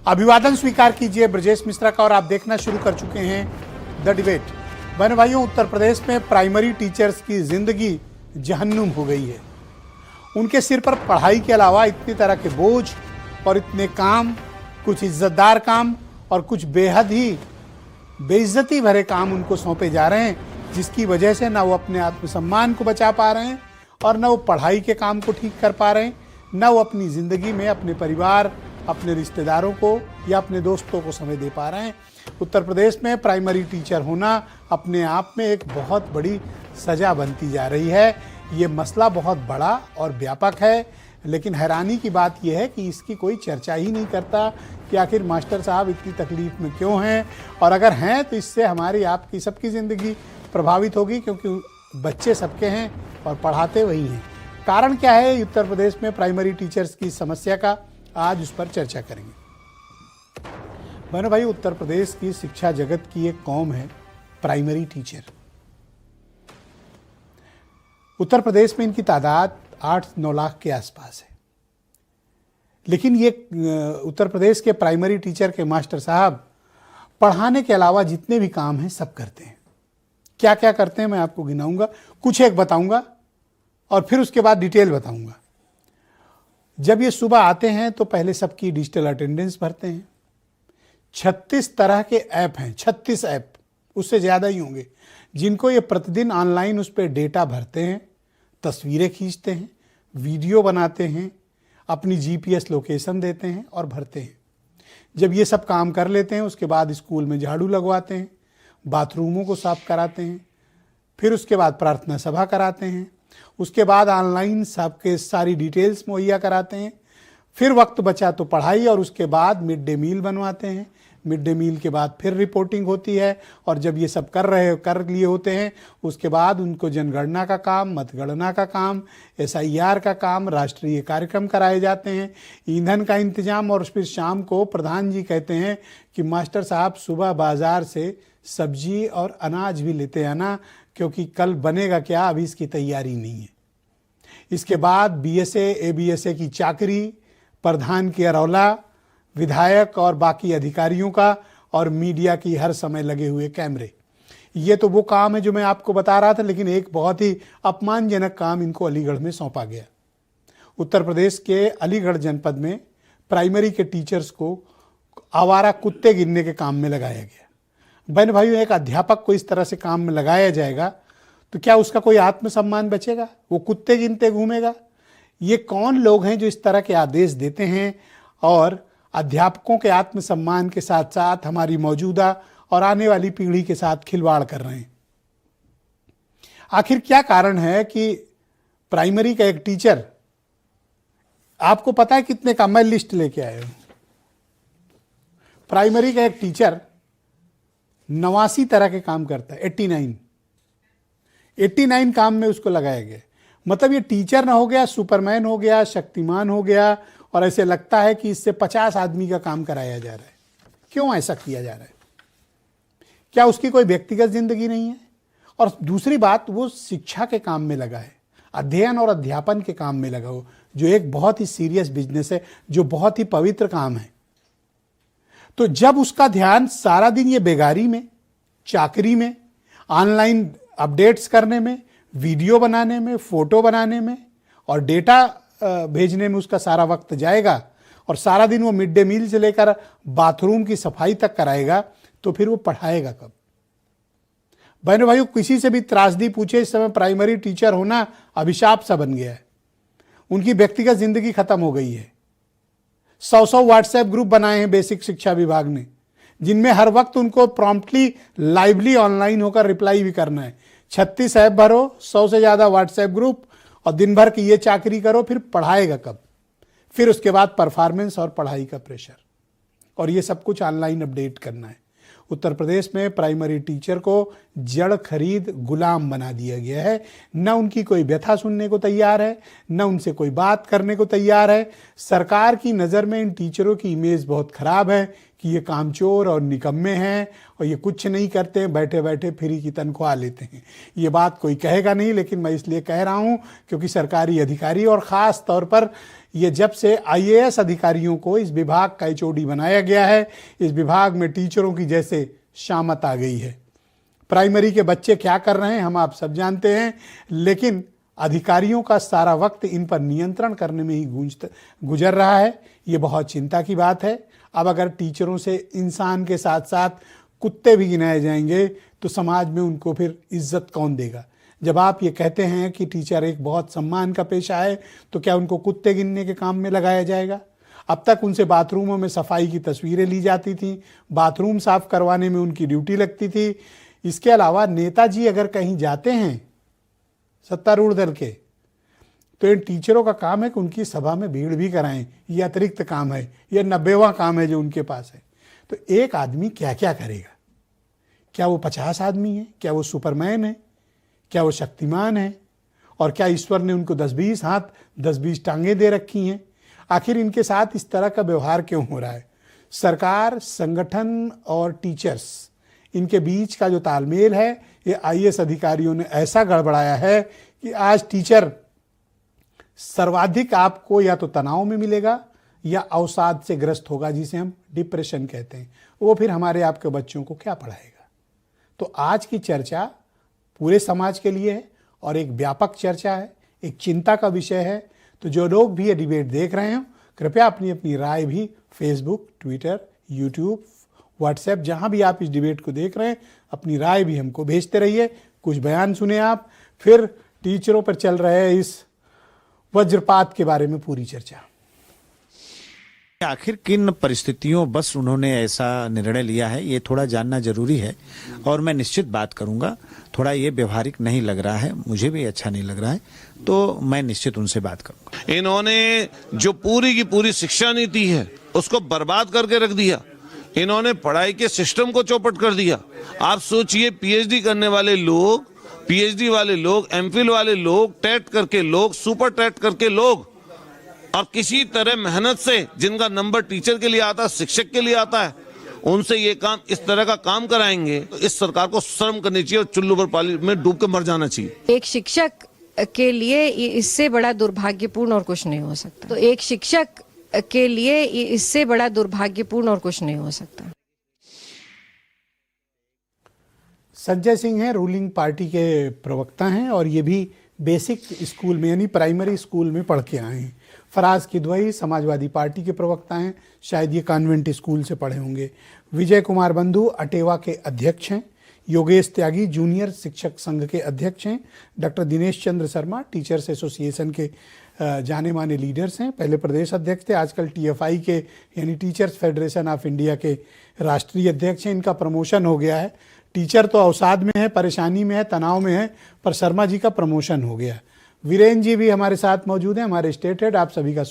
अभिवादन स्वीकार कीजिए ब्रजेश मिश्रा का और आप देखना शुरू कर चुके हैं द डिबेट। बहन भाइयों, उत्तर प्रदेश में प्राइमरी टीचर्स की जिंदगी जहन्नुम हो गई है। उनके सिर पर पढ़ाई के अलावा इतनी तरह के बोझ और इतने काम, कुछ इज्जतदार काम और कुछ बेहद ही बेइज्जती भरे काम उनको सौंपे जा रहे हैं, जिसकी वजह से ना वो अपने आत्मसम्मान को बचा पा रहे हैं और ना वो पढ़ाई के काम को ठीक कर पा रहे हैं, ना वो अपनी ज़िंदगी में अपने परिवार, अपने रिश्तेदारों को या अपने दोस्तों को समय दे पा रहे हैं। उत्तर प्रदेश में प्राइमरी टीचर होना अपने आप में एक बहुत बड़ी सज़ा बनती जा रही है। ये मसला बहुत बड़ा और व्यापक है, लेकिन हैरानी की बात यह है कि इसकी कोई चर्चा ही नहीं करता कि आखिर मास्टर साहब इतनी तकलीफ़ में क्यों हैं, और अगर हैं तो इससे हमारी आपकी सबकी ज़िंदगी प्रभावित होगी, क्योंकि बच्चे सबके हैं और पढ़ाते वही हैं। कारण क्या है उत्तर प्रदेश में प्राइमरी टीचर्स की समस्या का, आज उस पर चर्चा करेंगे। बहनों भाई, उत्तर प्रदेश की शिक्षा जगत की एक कौम है प्राइमरी टीचर। उत्तर प्रदेश में इनकी तादाद 8-9 लाख के आसपास है, लेकिन ये उत्तर प्रदेश के प्राइमरी टीचर के मास्टर साहब पढ़ाने के अलावा जितने भी काम हैं सब करते हैं। क्या क्या करते हैं मैं आपको गिनाऊंगा, कुछ एक बताऊंगा और फिर उसके बाद डिटेल बताऊंगा। जब ये सुबह आते हैं तो पहले सबकी डिजिटल अटेंडेंस भरते हैं। 36 तरह के ऐप हैं, 36 ऐप, उससे ज़्यादा ही होंगे, जिनको ये प्रतिदिन ऑनलाइन उस पर डेटा भरते हैं, तस्वीरें खींचते हैं, वीडियो बनाते हैं, अपनी जीपीएस लोकेशन देते हैं और भरते हैं। जब ये सब काम कर लेते हैं उसके बाद स्कूल में झाड़ू लगवाते हैं, बाथरूमों को साफ कराते हैं, फिर उसके बाद प्रार्थना सभा कराते हैं, उसके बाद ऑनलाइन सबके सारी डिटेल्स मुहैया कराते हैं, फिर वक्त बचा तो पढ़ाई, और उसके बाद मिड डे मील बनवाते हैं। मिड डे मील के बाद फिर रिपोर्टिंग होती है, और जब ये सब कर लिए होते हैं उसके बाद उनको जनगणना का काम, मतगणना का काम, SIR का काम, राष्ट्रीय कार्यक्रम कराए जाते हैं, ईंधन का इंतजाम, और फिर शाम को प्रधान जी कहते हैं कि मास्टर साहब सुबह बाज़ार से सब्जी और अनाज भी लेते आना, क्योंकि कल बनेगा क्या, अभी इसकी तैयारी नहीं है। इसके बाद BSA ABSA की चाकरी, प्रधान की अरौला, विधायक और बाकी अधिकारियों का, और मीडिया की हर समय लगे हुए कैमरे। ये तो वो काम है जो मैं आपको बता रहा था, लेकिन एक बहुत ही अपमानजनक काम इनको अलीगढ़ में सौंपा गया। उत्तर प्रदेश के अलीगढ़ जनपद में प्राइमरी के टीचर्स को आवारा कुत्ते गिनने के काम में लगाया गया। बहन भाइयों, एक अध्यापक को इस तरह से काम में लगाया जाएगा तो क्या उसका कोई आत्मसम्मान बचेगा? वो कुत्ते गिनते घूमेगा? ये कौन लोग हैं जो इस तरह के आदेश देते हैं और अध्यापकों के आत्मसम्मान के साथ साथ हमारी मौजूदा और आने वाली पीढ़ी के साथ खिलवाड़ कर रहे हैं? आखिर क्या कारण है कि प्राइमरी का एक टीचर, आपको पता है कितने का, मैं लिस्ट लेके आया हूं। प्राइमरी का एक टीचर 89 तरह के काम करता है, 89 काम में उसको लगाया गया। मतलब ये टीचर ना हो गया, सुपरमैन हो गया, शक्तिमान हो गया, और ऐसे लगता है कि इससे 50 आदमी का काम कराया जा रहा है। क्यों ऐसा किया जा रहा है? क्या उसकी कोई व्यक्तिगत जिंदगी नहीं है? और दूसरी बात, वो शिक्षा के काम में लगा है, अध्ययन और अध्यापन के काम में लगा हो, जो एक बहुत ही सीरियस बिजनेस है, जो बहुत ही पवित्र काम है। तो जब उसका ध्यान सारा दिन ये बेगारी में, चाकरी में, ऑनलाइन अपडेट्स करने में, वीडियो बनाने में, फोटो बनाने में और डेटा भेजने में उसका सारा वक्त जाएगा, और सारा दिन वो मिड डे मील से लेकर बाथरूम की सफाई तक कराएगा, तो फिर वो पढ़ाएगा कब? बहनों भाइयों, किसी से भी त्रासदी पूछे, इस समय प्राइमरी टीचर होना अभिशाप सा बन गया है। उनकी व्यक्तिगत जिंदगी खत्म हो गई है। 100 व्हाट्सएप ग्रुप बनाए हैं बेसिक शिक्षा विभाग ने, जिनमें हर वक्त उनको प्रॉम्प्टली लाइवली ऑनलाइन होकर रिप्लाई भी करना है। 36 ऐप भरो, 100 से ज़्यादा व्हाट्सएप ग्रुप, और दिन भर की ये चाकरी करो, फिर पढ़ाएगा कब? फिर उसके बाद परफॉर्मेंस और पढ़ाई का प्रेशर, और ये सब कुछ ऑनलाइन अपडेट करना है। उत्तर प्रदेश में प्राइमरी टीचर को जड़ खरीद गुलाम बना दिया गया है। न उनकी कोई व्यथा सुनने को तैयार है, न उनसे कोई बात करने को तैयार है। सरकार की नज़र में इन टीचरों की इमेज बहुत ख़राब है कि ये कामचोर और निकम्मे हैं और ये कुछ नहीं करते, बैठे बैठे फ्री की तनख्वाह लेते हैं। ये बात कोई कहेगा नहीं, लेकिन मैं इसलिए कह रहा हूँ क्योंकि सरकारी अधिकारी और ख़ास तौर पर ये जब से आईएएस अधिकारियों को इस विभाग का एचओडी बनाया गया है, इस विभाग में टीचरों की जैसे शामत आ गई है। प्राइमरी के बच्चे क्या कर रहे हैं हम आप सब जानते हैं, लेकिन अधिकारियों का सारा वक्त इन पर नियंत्रण करने में ही गुजर रहा है। ये बहुत चिंता की बात है। अब अगर टीचरों से इंसान के साथ साथ कुत्ते भी गिनाए जाएंगे तो समाज में उनको फिर इज्जत कौन देगा। जब आप ये कहते हैं कि टीचर एक बहुत सम्मान का पेशा है, तो क्या उनको कुत्ते गिनने के काम में लगाया जाएगा? अब तक उनसे बाथरूमों में सफाई की तस्वीरें ली जाती थी, बाथरूम साफ करवाने में उनकी ड्यूटी लगती थी। इसके अलावा नेताजी अगर कहीं जाते हैं सत्तारूढ़ दल के, तो इन टीचरों का काम है कि उनकी सभा में भीड़ भी कराएं। ये अतिरिक्त काम है, यह 90वां काम है जो उनके पास है। तो एक आदमी क्या क्या करेगा? क्या वो 50 आदमी है? क्या वो सुपरमैन है? क्या वो शक्तिमान है? और क्या ईश्वर ने उनको 10-20 हाथ 10-20 टांगे दे रखी हैं? आखिर इनके साथ इस तरह का व्यवहार क्यों हो रहा है? सरकार, संगठन और टीचर्स, इनके बीच का जो तालमेल है, ये आईएएस अधिकारियों ने ऐसा गड़बड़ाया है कि आज टीचर सर्वाधिक आपको या तो तनाव में मिलेगा या अवसाद से ग्रस्त होगा, जिसे हम डिप्रेशन कहते हैं। वो फिर हमारे आपके बच्चों को क्या पढ़ाएगा? तो आज की चर्चा पूरे समाज के लिए है और एक व्यापक चर्चा है, एक चिंता का विषय है। तो जो लोग भी ये डिबेट देख रहे हो, कृपया अपनी अपनी राय भी फेसबुक, ट्विटर, यूट्यूब, व्हाट्सएप, जहां भी आप इस डिबेट को देख रहे हैं, अपनी राय भी हमको भेजते रहिए। कुछ बयान सुने आप, फिर टीचरों पर चल रहे इस वज्रपात के बारे में पूरी चर्चा। आखिर किन परिस्थितियों बस उन्होंने ऐसा निर्णय लिया है, ये थोड़ा जानना जरूरी है और मैं निश्चित बात करूंगा। थोड़ा ये व्यवहारिक नहीं लग रहा है, मुझे भी अच्छा नहीं लग रहा है, तो मैं निश्चित उनसे बात करूंगा। इन्होंने जो पूरी की पूरी शिक्षा नीति है उसको बर्बाद करके रख दिया। इन्होंने पढ़ाई के सिस्टम को चौपट कर दिया। आप सोचिए, पीएचडी करने वाले लोग, पीएचडी वाले लोग, एमफिल वाले लोग, टेट करके लोग, सुपर टेट करके लोग, और किसी तरह मेहनत से जिनका नंबर टीचर के लिए आता है, शिक्षक के लिए आता है, उनसे ये काम, इस तरह का काम कराएंगे तो इस सरकार को शर्म करनी चाहिए और चुल्लू पर पानी में डूब के मर जाना चाहिए। एक शिक्षक के लिए इससे बड़ा दुर्भाग्यपूर्ण और कुछ नहीं हो सकता। तो एक शिक्षक के लिए इससे बड़ा दुर्भाग्यपूर्ण और कुछ नहीं हो सकता। संजय सिंह हैं, रूलिंग पार्टी के प्रवक्ता हैं और ये भी बेसिक स्कूल में यानी प्राइमरी स्कूल में पढ़ के आए हैं। फराज किदवई समाजवादी पार्टी के प्रवक्ता हैं, शायद ये कॉन्वेंट स्कूल से पढ़े होंगे। विजय कुमार बंधु अटेवा के अध्यक्ष हैं। योगेश त्यागी जूनियर शिक्षक संघ के अध्यक्ष हैं। Doctor Dinesh Chandra Sharma teachers association के जाने माने लीडर्स हैं, पहले प्रदेश अध्यक्ष थे, आजकल टीएफआई के यानी टीचर्स फेडरेशन ऑफ इंडिया के राष्ट्रीय अध्यक्ष हैं। इनका प्रमोशन हो गया है। टीचर तो अवसाद में है, परेशानी में है, तनाव में है, पर शर्मा जी का प्रमोशन हो गया। वीरेंद्र जी भी हमारे साथ मौजूद हैं, हमारे स्टेट हेड। आप सभी का